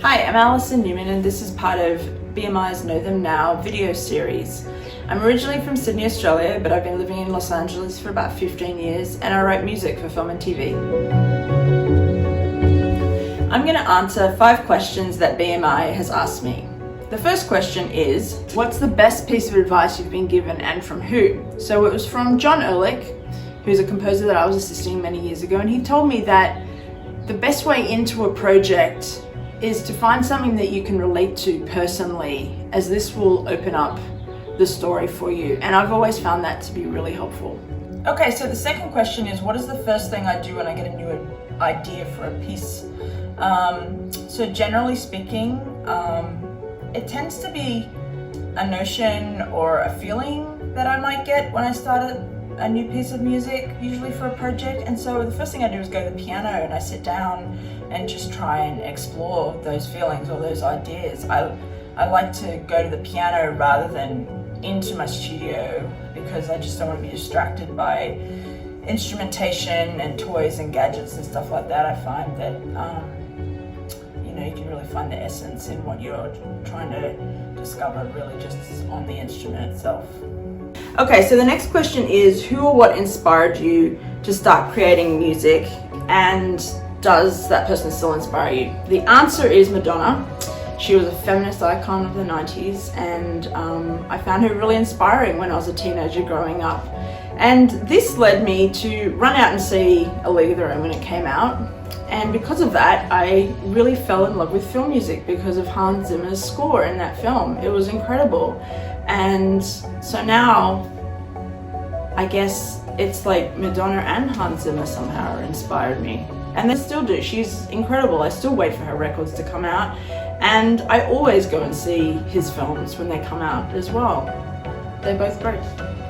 Hi, I'm Allyson Newman and this is part of BMI's Know Them Now video series. I'm originally from Sydney, Australia, but I've been living in Los Angeles for about 15 years and I write music for film and TV. I'm going to answer 5 questions that BMI has asked me. The first question is, what's the best piece of advice you've been given and from who? So it was from John Ehrlich, who's a composer that I was assisting many years ago, and he told me that the best way into a project is to find something that you can relate to personally, as this will open up the story for you. And I've always found that to be really helpful. Okay, so the second question is, what is the first thing I do when I get a new idea for a piece? So generally speaking, it tends to be a notion or a feeling that I might get when I start a new piece of music, usually for a project. And so the first thing I do is go to the piano and I sit down and just try and explore those feelings or those ideas. I like to go to the piano rather than into my studio because I just don't want to be distracted by instrumentation and toys and gadgets and stuff like that. I find that you can really find the essence in what you're trying to discover really just on the instrument itself. Okay, so the next question is, who or what inspired you to start creating music, and does that person still inspire you? The answer is Madonna. She was a feminist icon of the 90s, and I found her really inspiring when I was a teenager growing up. And this led me to run out and see A League of Their Own when it came out. And because of that, I really fell in love with film music because of Hans Zimmer's score in that film. It was incredible. And so now, I guess it's like Madonna and Hans Zimmer somehow inspired me. And they still do. She's incredible. I still wait for her records to come out. And I always go and see his films when they come out as well. They're both great.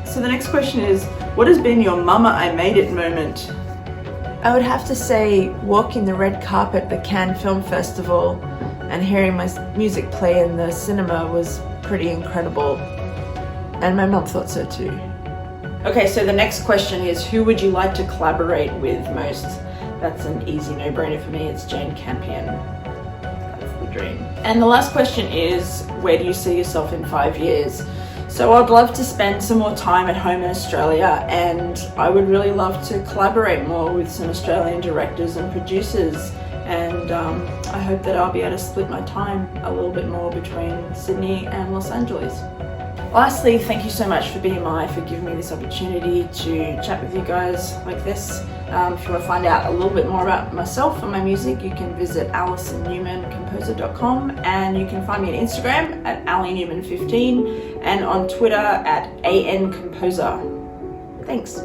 So the next question is, what has been your mama I made it moment? I would have to say walking the red carpet at the Cannes Film Festival and hearing my music play in the cinema was pretty incredible. And my mom thought so too. Okay, so the next question is, who would you like to collaborate with most? That's an easy no-brainer for me. It's Jane Campion. That's the dream. And the last question is, where do you see yourself in 5 years? So I'd love to spend some more time at home in Australia, and I would really love to collaborate more with some Australian directors and producers, and I hope that I'll be able to split my time a little bit more between Sydney and Los Angeles. Lastly, thank you so much for BMI for giving me this opportunity to chat with you guys like this. If you want to find out a little bit more about myself and my music, you can visit AllysonNewmanComposer.com, and you can find me on Instagram at AllyNewman15 and on Twitter at ANComposer. Thanks.